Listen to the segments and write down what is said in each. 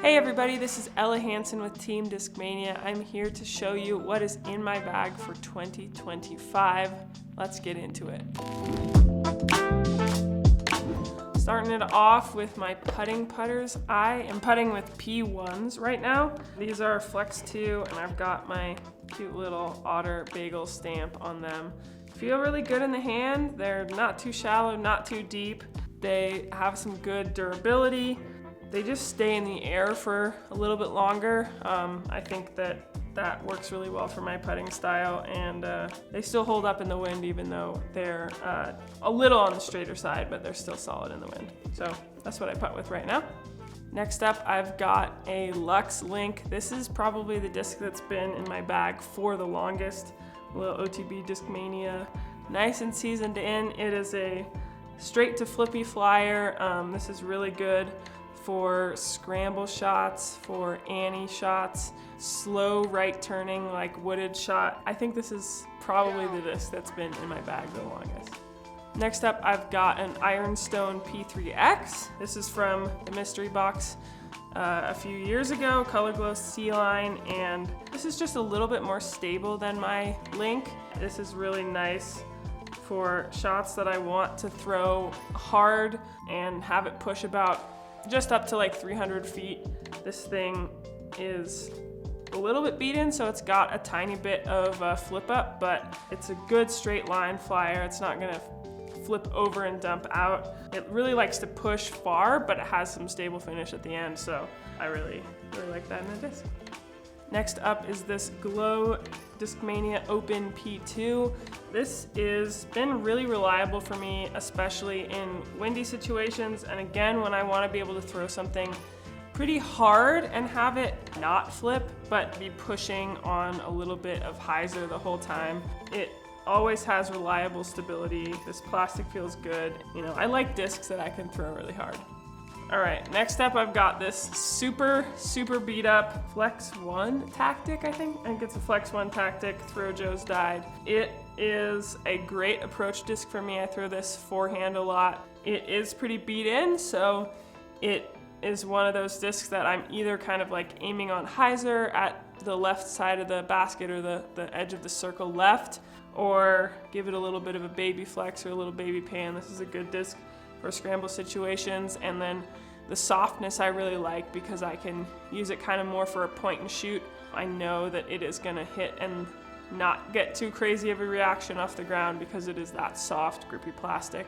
Hey everybody, this is Ella Hansen with Team Discmania. I'm here to show you what is in my bag for 2025. Let's get into it. Starting it off with my putting putters. I am putting with P1s right now. These are Flex 2 and I've got my cute little otter bagel stamp on them. Feel really good in the hand. They're not too shallow, not too deep. They have some good durability. They just stay in the air for a little bit longer. I think that works really well for my putting style, and they still hold up in the wind even though they're a little on the straighter side, but they're still solid in the wind. So that's what I putt with right now. Next up, I've got a Lux Link. This is probably the disc that's been in my bag for the longest. A little OTB Discmania, nice and seasoned in. It is a straight to flippy flyer. This is really good for scramble shots, for Annie shots, slow right turning like wooded shot. I think this is probably the disc that's been in my bag the longest. Next up, I've got an Ironstone P3X. This is from the mystery box a few years ago, Color Glow C-Line, and this is just a little bit more stable than my Link. This is really nice for shots that I want to throw hard and have it push about just up to like 300 feet. This thing is a little bit beaten, so it's got a tiny bit of flip up, but it's a good straight line flyer. It's not gonna flip over and dump out. It really likes to push far, but it has some stable finish at the end, so I really like that in a disc. Next up is this Glow Discmania Open P2. This has been really reliable for me, especially in windy situations, and again, when I want to be able to throw something pretty hard and have it not flip, but be pushing on a little bit of hyzer the whole time. It always has reliable stability. This plastic feels good. You know, I like discs that I can throw really hard. All right, next up I've got this super beat up Flex 1 Tactic, I think it's a Flex 1 Tactic, Throw Joe's Died. It is a great approach disc for me. I throw this forehand a lot. It is pretty beat in, so it is one of those discs that I'm either kind of like aiming on hyzer at the left side of the basket or the edge of the circle left, or give it a little bit of a baby flex or a little baby pan. This is a good disc for scramble situations. And then the softness I really like because I can use it kind of more for a point and shoot. I know that it is gonna hit and not get too crazy of a reaction off the ground because it is that soft, grippy plastic.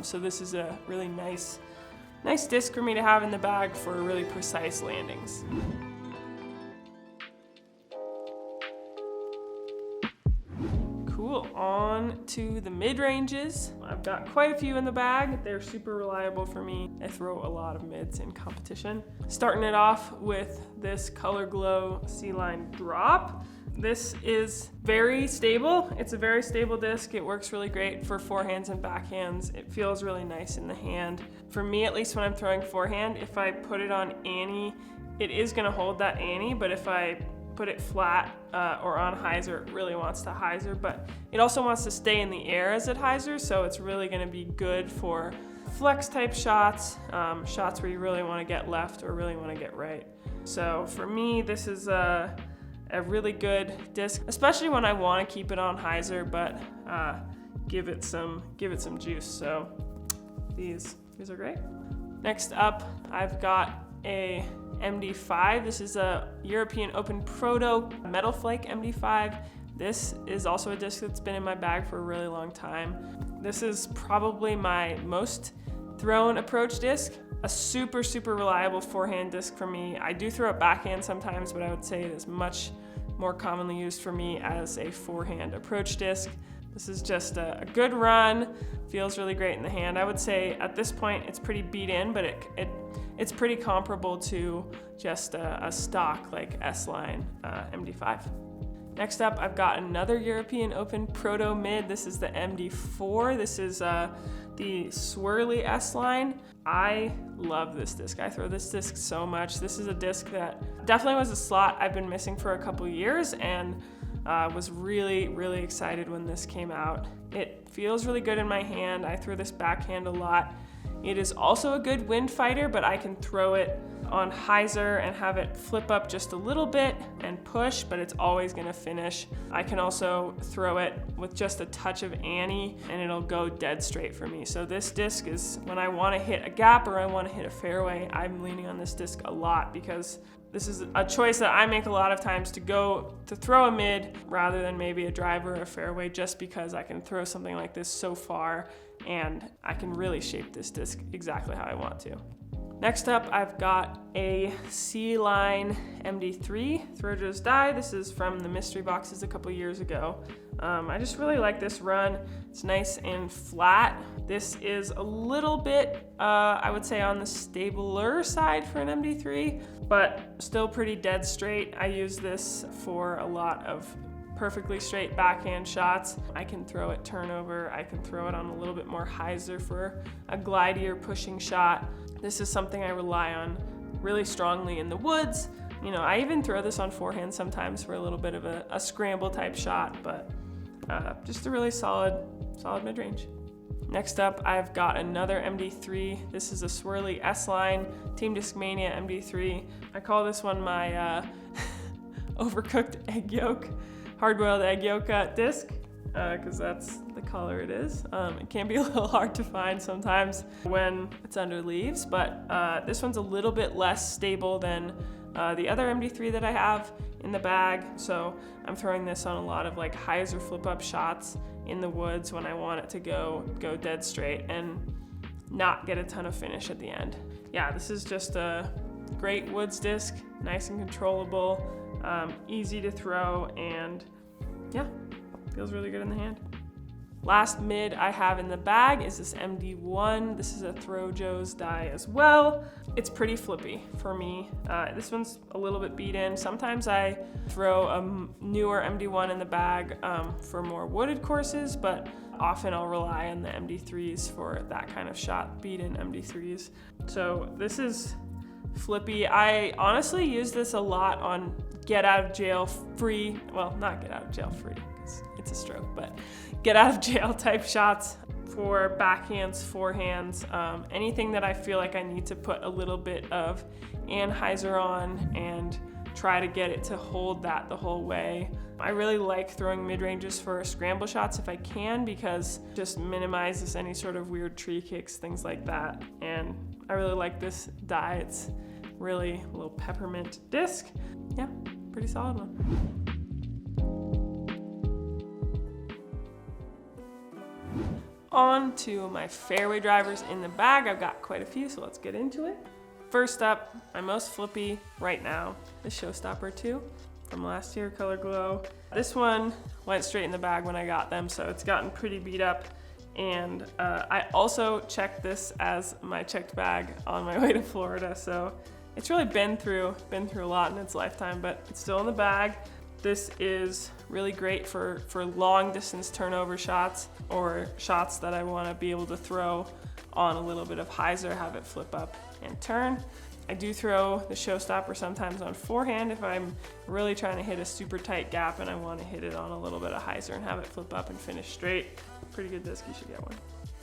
So this is a really nice disc for me to have in the bag for really precise landings. Cool, on to the mid-ranges. I've got quite a few in the bag. They're super reliable for me. I throw a lot of mids in competition. Starting it off with this Color Glow C-Line Drop. This is very stable. It's a very stable disc. It works really great for forehands and backhands. It feels really nice in the hand. For me, at least when I'm throwing forehand, if I put it on Annie, it is gonna hold that Annie, but if I put it flat or on hyzer, it really wants to hyzer, but it also wants to stay in the air as it hyzers, so it's really gonna be good for flex type shots, shots where you really wanna get left or really wanna get right. So for me, this is a really good disc, especially when I wanna keep it on hyzer, but give it some juice. So these are great. Next up, I've got a MD5. This is a European Open Proto Metal Flake MD5. This is also a disc that's been in my bag for a really long time. This is probably my most thrown approach disc. A super reliable forehand disc for me. I do throw it backhand sometimes, but I would say it is much more commonly used for me as a forehand approach disc. This is just a good run, feels really great in the hand. I would say at this point it's pretty beat in, but it's pretty comparable to just a stock like S-Line MD5. Next up, I've got another European Open Proto Mid. This is the MD4. This is the swirly S-Line. I love this disc. I throw this disc so much. This is a disc that definitely was a slot I've been missing for a couple years, and was really excited when this came out. It feels really good in my hand. I throw this backhand a lot. It is also a good wind fighter, but I can throw it on hyzer and have it flip up just a little bit and push, but it's always gonna finish. I can also throw it with just a touch of Annie and it'll go dead straight for me. So this disc is, when I wanna hit a gap or I wanna hit a fairway, I'm leaning on this disc a lot because this is a choice that I make a lot of times to throw a mid rather than maybe a driver or a fairway, just because I can throw something like this so far and I can really shape this disc exactly how I want to. Next up, I've got a C-Line MD3 Throjo's die. This is from the mystery boxes a couple years ago. I just really like this run. It's nice and flat. This is a little bit, I would say, on the stabler side for an MD3, but still pretty dead straight. I use this for a lot of perfectly straight backhand shots. I can throw it turnover. I can throw it on a little bit more hyzer for a glidier pushing shot. This is something I rely on really strongly in the woods. You know, I even throw this on forehand sometimes for a little bit of a scramble type shot, but just a really solid mid-range. Next up, I've got another MD3. This is a swirly S-Line Team Discmania MD3. I call this one my overcooked egg yolk, hard-boiled egg yolk disc, because that's the color it is. It can be a little hard to find sometimes when it's under leaves, but this one's a little bit less stable than the other MD3 that I have in the bag. So I'm throwing this on a lot of like hyzer flip up shots in the woods when I want it to go dead straight and not get a ton of finish at the end. Yeah, this is just a great woods disc, nice and controllable, easy to throw, and yeah, feels really good in the hand. Last mid I have in the bag is this MD1. This is a Throjo's die as well. It's pretty flippy for me. This one's a little bit beat in. Sometimes I throw a newer MD1 in the bag for more wooded courses, but often I'll rely on the MD3s for that kind of shot, beat in MD3s. So this is flippy. I honestly use this a lot on get out of jail free, well, not get out of jail free, because it's a stroke, but get out of jail type shots for backhands, forehands, anything that I feel like I need to put a little bit of anhyzer on and try to get it to hold that the whole way. I really like throwing mid-ranges for scramble shots if I can, because it just minimizes any sort of weird tree kicks, things like that. And I really like this die. It's really a little peppermint disc. Yeah, pretty solid one. On to my fairway drivers in the bag. I've got quite a few, so let's get into it. First up, my most flippy right now, the Showstopper 2 from last year, Color Glow. This one went straight in the bag when I got them, so it's gotten pretty beat up. And I also checked this as my checked bag on my way to Florida, so it's really been through a lot in its lifetime, but it's still in the bag. This is really great for long distance turnover shots or shots that I want to be able to throw on a little bit of hyzer, have it flip up and turn. I do throw the Showstopper sometimes on forehand if I'm really trying to hit a super tight gap and I want to hit it on a little bit of hyzer and have it flip up and finish straight. Pretty good disc, you should get one.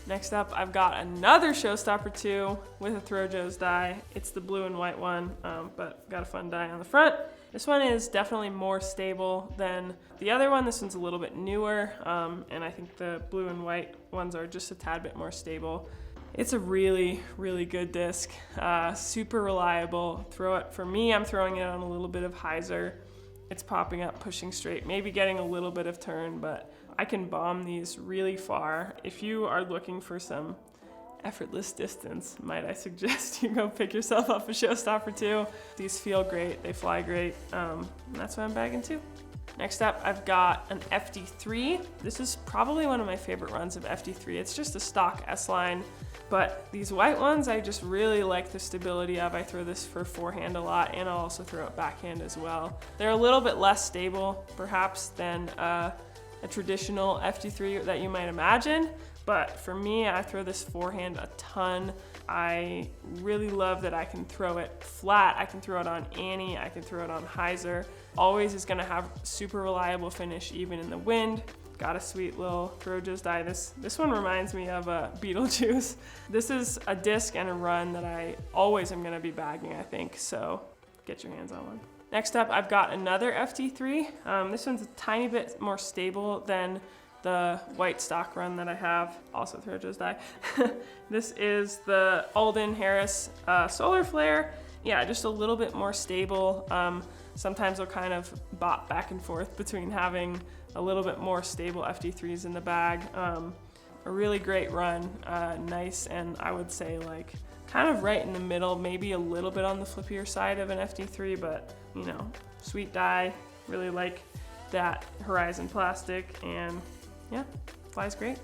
Next up, I've got another Showstopper 2 with a Throjo's die. It's the blue and white one, but got a fun die on the front. This one is definitely more stable than the other one. This one's a little bit newer, and I think the blue and white ones are just a tad bit more stable. It's a really, really good disc, super reliable. For me, I'm throwing it on a little bit of hyzer. It's popping up, pushing straight, maybe getting a little bit of turn, but I can bomb these really far. If you are looking for some effortless distance, might I suggest you go pick yourself up a Showstopper 2. These feel great, they fly great, and that's what I'm bagging too. Next up, I've got an FD3. This is probably one of my favorite runs of FD3. It's just a stock S-Line, but these white ones, I just really like the stability of. I throw this for forehand a lot, and I'll also throw it backhand as well. They're a little bit less stable, perhaps, than a traditional FD3 that you might imagine, but for me, I throw this forehand a ton. I really love that I can throw it flat. I can throw it on Annie. I can throw it on hyzer. Always is gonna have super reliable finish even in the wind. got a sweet little throw just die. This one reminds me of Beetlejuice. This is a disc and a run that I always am gonna be bagging, I think, so get your hands on one. Next up, I've got another FD3. This one's a tiny bit more stable than the white stock run that I have. Also throw just die. This is the Alden Harris Solar Flare. Yeah, just a little bit more stable. Sometimes I'll kind of bop back and forth between having a little bit more stable FD3s in the bag. A really great run, nice, and I would say like kind of right in the middle, maybe a little bit on the flippier side of an FD3, but you know, sweet die. Really like that Horizon plastic, and yeah, flies great.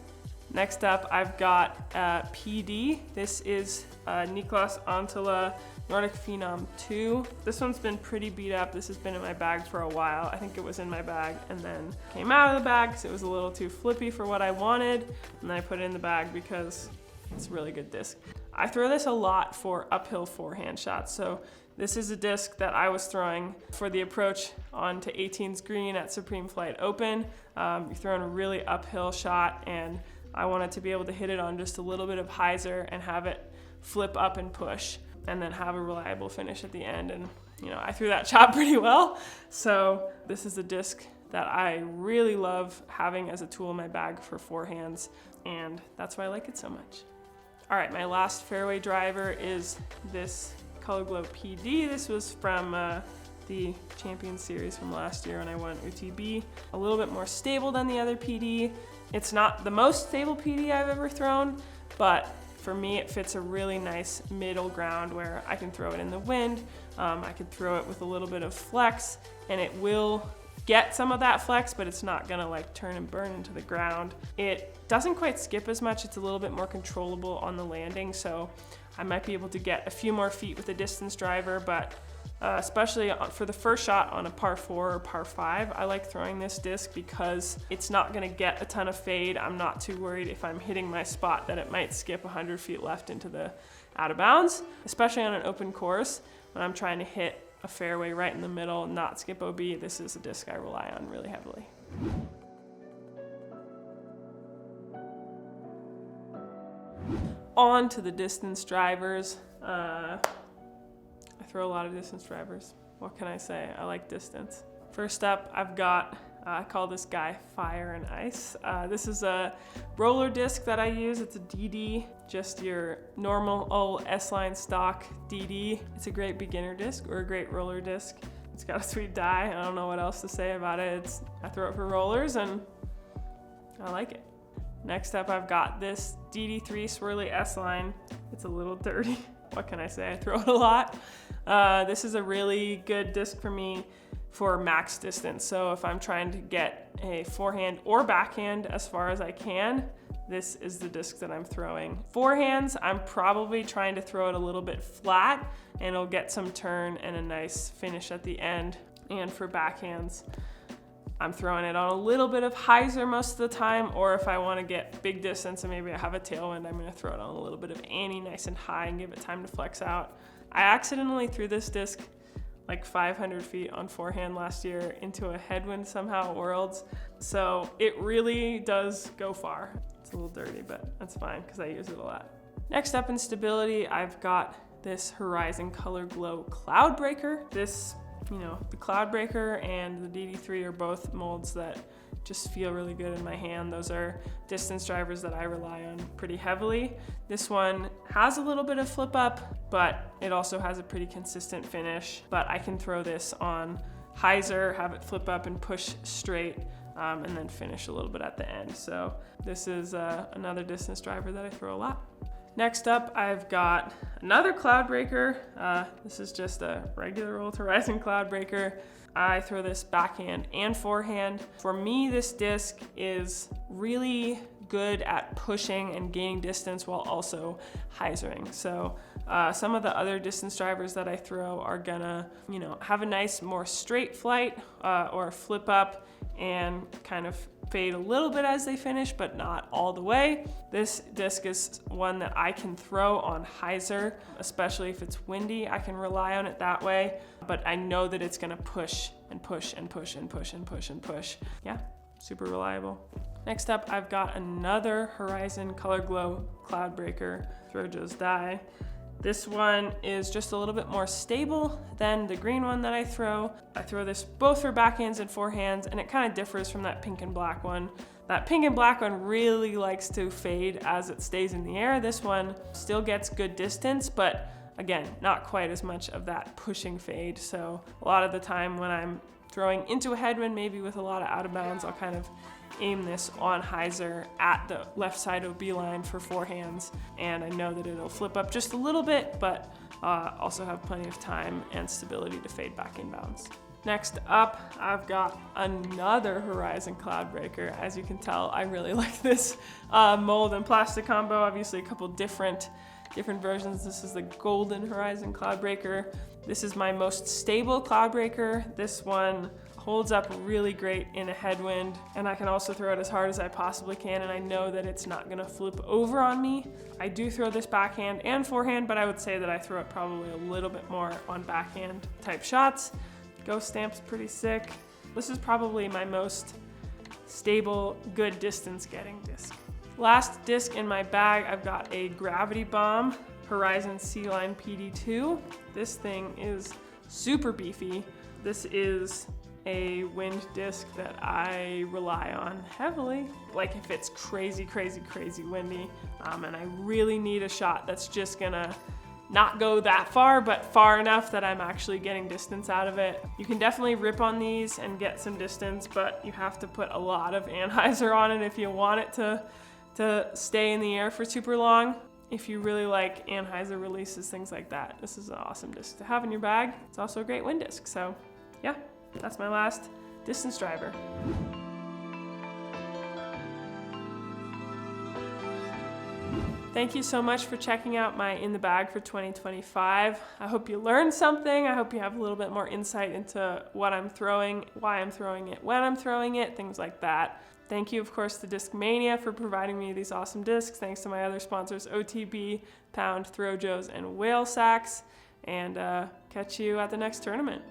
Next up, I've got PD. This is Niklas Antila Nordic Phenom 2. This one's been pretty beat up. This has been in my bag for a while. I think it was in my bag and then came out of the bag because it was a little too flippy for what I wanted. And then I put it in the bag because it's a really good disc. I throw this a lot for uphill forehand shots. So this is a disc that I was throwing for the approach onto 18's green at Supreme Flight Open. You're throwing a really uphill shot, and I wanted to be able to hit it on just a little bit of hyzer and have it flip up and push, and then have a reliable finish at the end. And you know, I threw that shot pretty well. So this is a disc that I really love having as a tool in my bag for forehands, and that's why I like it so much. All right, my last fairway driver is this Color Glow PD. This was from the Champions Series from last year when I won UTB. A little bit more stable than the other PD. It's not the most stable PD I've ever thrown, but for me it fits a really nice middle ground where I can throw it in the wind, I can throw it with a little bit of flex, and it will get some of that flex, but it's not gonna like turn and burn into the ground. It doesn't quite skip as much. It's a little bit more controllable on the landing, so I might be able to get a few more feet with a distance driver, but especially for the first shot on a par 4 or par 5, I like throwing this disc because it's not gonna get a ton of fade. I'm not too worried if I'm hitting my spot that it might skip 100 feet left into the out of bounds, especially on an open course when I'm trying to hit a fairway right in the middle, not skip OB. This is a disc I rely on really heavily. On to the distance drivers. I throw a lot of distance drivers. What can I say? I like distance. First up, I've got, I call this guy Fire and Ice. This is a roller disc that I use. It's a DD, just your normal old S-line stock DD. It's a great beginner disc or a great roller disc. It's got a sweet die. I don't know what else to say about it. I throw it for rollers and I like it. Next up, I've got this DD3 Swirly S-line. It's a little dirty. What can I say? I throw it a lot. This is a really good disc for me for max distance. So if I'm trying to get a forehand or backhand as far as I can, this is the disc that I'm throwing. Forehands, I'm probably trying to throw it a little bit flat and it'll get some turn and a nice finish at the end. And for backhands, I'm throwing it on a little bit of hyzer most of the time, or if I want to get big distance and maybe I have a tailwind, I'm going to throw it on a little bit of ante nice and high and give it time to flex out. I accidentally threw this disc like 500 feet on forehand last year into a headwind somehow at Worlds, so it really does go far. It's a little dirty, but that's fine because I use it a lot. Next up in stability, I've got this Horizon Color Glow Cloud Breaker. This, you know, the Cloud Breaker and the DD3 are both molds that just feel really good in my hand. Those are distance drivers that I rely on pretty heavily. This one has a little bit of flip up, but it also has a pretty consistent finish. But I can throw this on hyzer, have it flip up and push straight, and then finish a little bit at the end. So this is another distance driver that I throw a lot. Next up, I've got another Cloud Breaker. This is just a regular old Horizon Cloud Breaker. I throw this backhand and forehand. For me, this disc is really good at pushing and gaining distance while also hyzering. So some of the other distance drivers that I throw are gonna, you know, have a nice, more straight flight or flip up and kind of fade a little bit as they finish, but not all the way. This disc is one that I can throw on hyzer, especially if it's windy. I can rely on it that way, but I know that it's gonna push and push and push and push and push and push. Yeah, super reliable. Next up, I've got another Horizon Color Glow Cloud Breaker Throw Joe's die. This one is just a little bit more stable than the green one that I throw. I throw this both for backhands and forehands, and it kind of differs from that pink and black one. That pink and black one really likes to fade as it stays in the air. This one still gets good distance, but again, not quite as much of that pushing fade. So a lot of the time when I'm throwing into a headwind, maybe with a lot of out of bounds, I'll kind of aim this on hyzer at the left side OB line for forehands, and I know that it'll flip up just a little bit, but also have plenty of time and stability to fade back inbounds. Next up, I've got another Horizon Cloud Breaker. As you can tell, I really like this mold and plastic combo. Obviously a couple different versions. This is the golden Horizon Cloud Breaker. This is my most stable cloud breaker. This one holds up really great in a headwind, and I can also throw it as hard as I possibly can, and I know that it's not gonna flip over on me. I do throw this backhand and forehand, but I would say that I throw it probably a little bit more on backhand type shots. Ghost Stamp's pretty sick. This is probably my most stable, good distance getting disc. Last disc in my bag, I've got a Gravity Bomb Horizon C-Line PD2. This thing is super beefy. This is a wind disc that I rely on heavily. Like if it's crazy, crazy, crazy windy, and I really need a shot that's just gonna not go that far, but far enough that I'm actually getting distance out of it. You can definitely rip on these and get some distance, but you have to put a lot of anhyzer on it if you want it to stay in the air for super long. If you really like anhyzer releases, things like that, this is an awesome disc to have in your bag. It's also a great wind disc, so yeah, that's my last distance driver. Thank you so much for checking out my In the Bag for 2025. I hope you learned something. I hope you have a little bit more insight into what I'm throwing, why I'm throwing it, when I'm throwing it, things like that. Thank you, of course, to Discmania for providing me these awesome discs. Thanks to my other sponsors, OTB, Pound, Throw Joes, and Whale Sacks. And catch you at the next tournament.